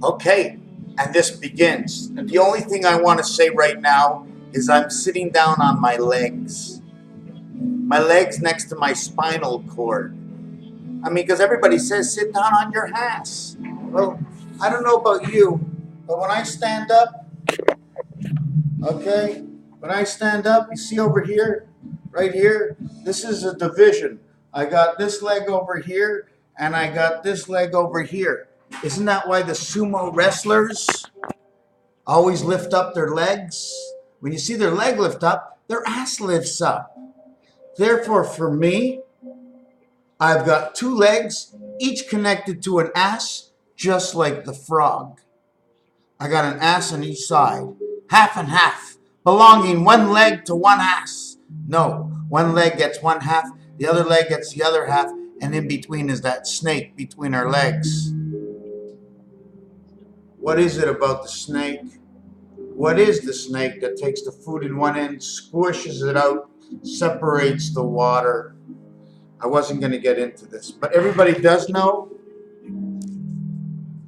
Okay, and this begins. And the only thing I want to say right now is I'm sitting down on my legs. My legs next to my spinal cord. I mean, because everybody says sit down on your ass. Well, I don't know about you, but when I stand up, okay, when I stand up, you see over here, right here, this is a division. I got this leg over here, and I got this leg over here. Isn't that why the sumo wrestlers always lift up their legs? When you see their leg lift up, their ass lifts up. Therefore, for me, I've got two legs, each connected to an ass, just like the frog. I got an ass on each side, half and half, belonging one leg to one ass. No, one leg gets one half, the other leg gets the other half, and in between is that snake between our legs. What is it about the snake? What is the snake that takes the food in one end, squishes it out, separates the water? I wasn't going to get into this, but everybody does know.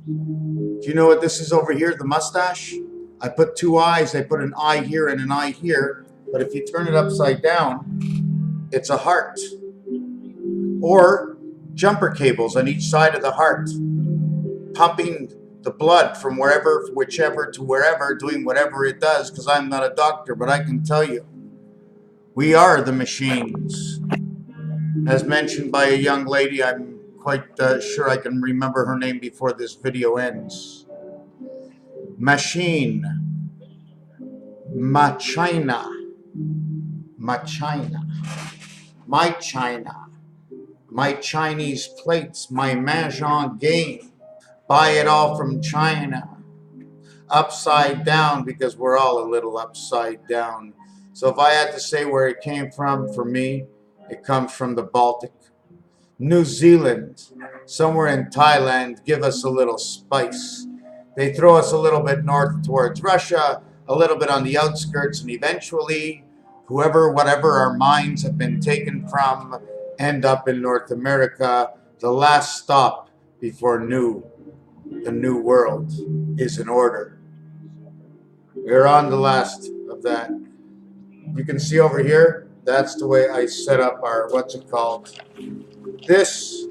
Do you know what this is over here, the mustache? I put two eyes. I put an eye here and an eye here, but if you turn it upside down, it's a heart. Or jumper cables on each side of the heart, pumping the blood from wherever, whichever to wherever, doing whatever it does, because I'm not a doctor, but I can tell you, we are the machines. As mentioned by a young lady, I'm quite sure I can remember her name before this video ends. Machine. Machina. Machina. My China. My Chinese plates. My Mahjong game. Buy it all from China. Upside down, because we're all a little upside down. So if I had to say where it came from, for me, it comes from the Baltic. New Zealand, somewhere in Thailand, give us a little spice. They throw us a little bit north towards Russia, a little bit on the outskirts, and eventually, whatever our minds have been taken from, end up in North America. The last stop before the new world is in order. We're on the last of that. You can see over here, that's the way I set up our, what's it called? This,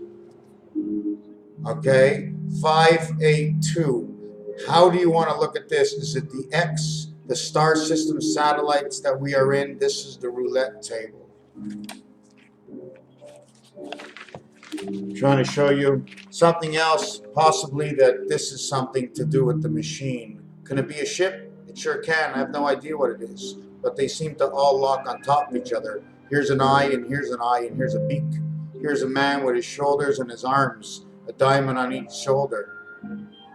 okay, 582. How do you want to look at this? Is it the X, the star system satellites that we are in? This is the roulette table. Trying to show you something else, possibly that this is something to do with the machine. Can it be a ship? It sure can. I have no idea what it is. But they seem to all lock on top of each other. Here's an eye, and here's an eye, and here's a beak. Here's a man with his shoulders and his arms, a diamond on each shoulder.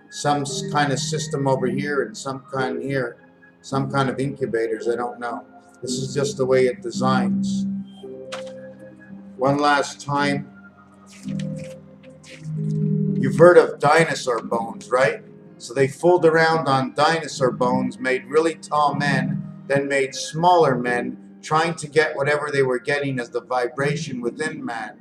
Some kind of system over here and some kind here. Some kind of incubators, I don't know. This is just the way it designs. One last time. You've heard of dinosaur bones, right? So they fooled around on dinosaur bones, made really tall men, then made smaller men, trying to get whatever they were getting as the vibration within man.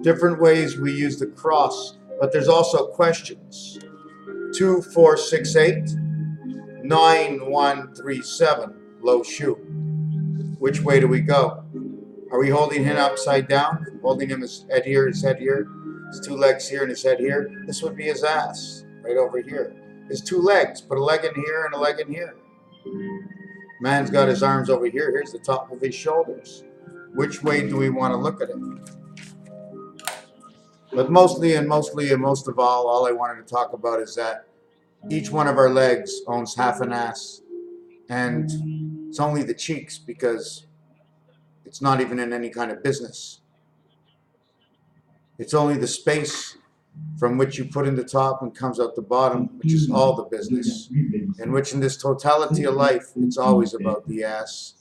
Different ways we use the cross, but there's also questions. 2468, 9137, low shoe. Which way do we go? Are we holding him upside down? Holding him his head here, his two legs here, and his head here? This would be his ass, right over here. His two legs, put a leg in here and a leg in here. Man's got his arms over here. Here's the top of his shoulders. Which way do we want to look at it? But most of all I wanted to talk about is that each one of our legs owns half an ass. And it's only the cheeks because it's not even in any kind of business. It's only the space from which you put in the top and comes out the bottom, which is all the business. In which in this totality of life, it's always about the ass.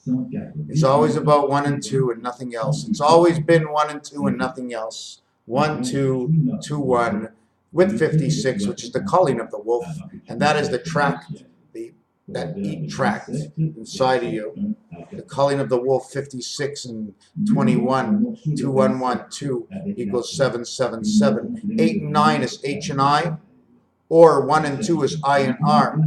It's always about 1 and 2 and nothing else. It's always been 1 and 2 and nothing else. 1, 2, 2, 1, with 56, which is the calling of the wolf. And that is the track, the that eat tract inside of you. The culling of the wolf 56 and 21, 2112 equals 777. 8 and 9 is H and I, or 1 and 2 is I and R,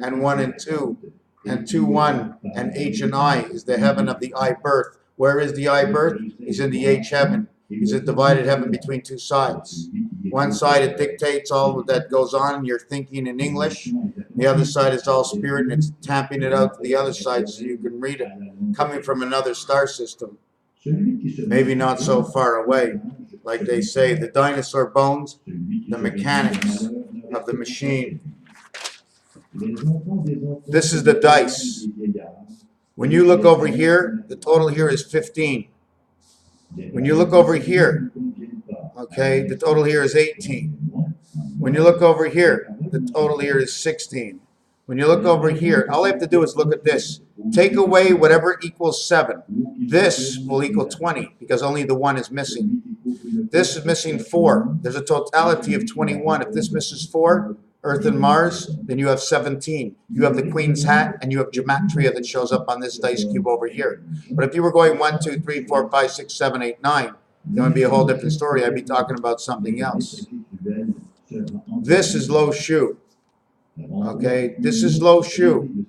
and 1 and 2, and 2, 1, and H and I is the heaven of the I birth. Where is the I birth? He's in the H heaven. He's a divided heaven between two sides. One side, it dictates all that goes on, and you're thinking in English. The other side is all spirit, and it's tapping it out to the other side so you can read it, coming from another star system. Maybe not so far away. Like they say, the dinosaur bones, the mechanics of the machine. This is the dice. When you look over here, the total here is 15. When you look over here, okay, the total here is 18. When you look over here, the total here is 16. When you look over here, all I have to do is look at this. Take away whatever equals 7. This will equal 20 because only the 1 is missing. This is missing 4. There's a totality of 21. If this misses 4, Earth and Mars, then you have 17. You have the Queen's hat, and you have gematria that shows up on this dice cube over here. But if you were going 1, 2, 3, 4, 5, 6, 7, 8, 9, that would be a whole different story. I'd be talking about something else. This is low shoe. Okay, this is low shoe.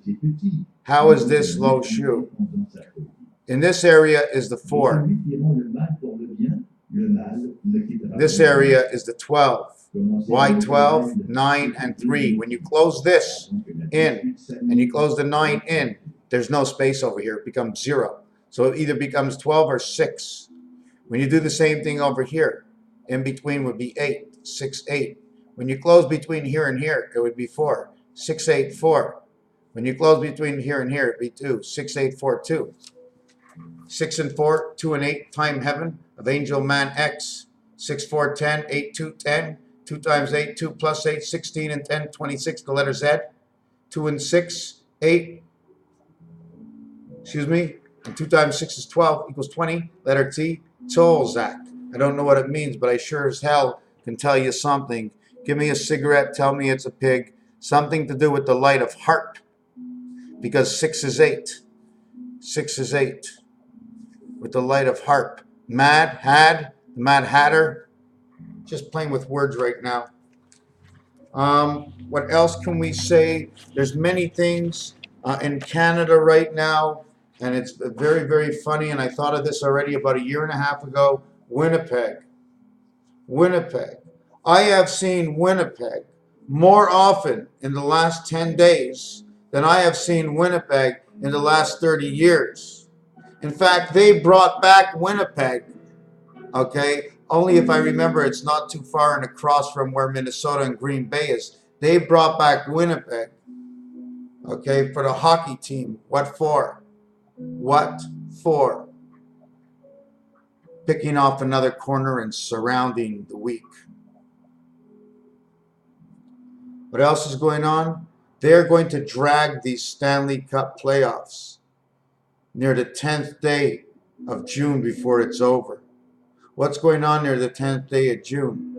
How is this low shoe? In this area is the 4. This area is the 12. Why 12, 9, and 3? When you close this in and you close the 9 in, there's no space over here. It becomes 0. So it either becomes 12 or 6. When you do the same thing over here, in between would be 8, 6, 8. When you close between here and here, it would be 4, 6, 8, 4. When you close between here and here, it would be 2, 6, 8, 4, 2. 6 and 4, 2 and 8, time heaven of angel man X. 6, 4, 10, 8, 2, 10. 2 times 8, 2 plus 8, 16, and 10, 26, the letter Z. 2 and 6, 8. Excuse me. And 2 times 6 is 12, equals 20, letter T. Tolzak. I don't know what it means, but I sure as hell can tell you something. Give me a cigarette, tell me it's a pig. Something to do with the light of heart. Because 6 is 8. 6 is 8. With the light of harp. Mad Hatter. Just playing with words right now. What else can we say? There's many things in Canada right now, and it's very, very funny, and I thought of this already about a year and a half ago. Winnipeg. Winnipeg. I have seen Winnipeg more often in the last 10 days than I have seen Winnipeg in the last 30 years. In fact, they brought back Winnipeg, okay? Only if I remember, it's not too far and across from where Minnesota and Green Bay is. They brought back Winnipeg, okay, for the hockey team. What for? What for? Picking off another corner and surrounding the weak. What else is going on? They're going to drag these Stanley Cup playoffs near the 10th day of June before it's over. What's going on near the 10th day of June?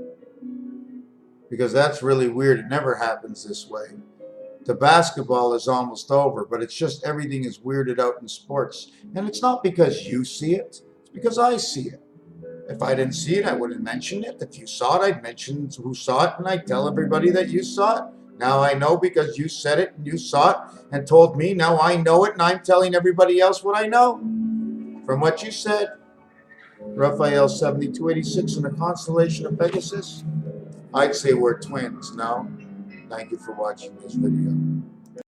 Because that's really weird. It never happens this way. The basketball is almost over, but it's just everything is weirded out in sports. And it's not because you see it. It's because I see it. If I didn't see it, I wouldn't mention it. If you saw it, I'd mention who saw it, and I'd tell everybody that you saw it. Now I know because you said it and you saw it and told me. Now I know it, and I'm telling everybody else what I know from what you said. Raphael 7286 in the constellation of Pegasus. I'd say we're twins. No. Thank you for watching this video.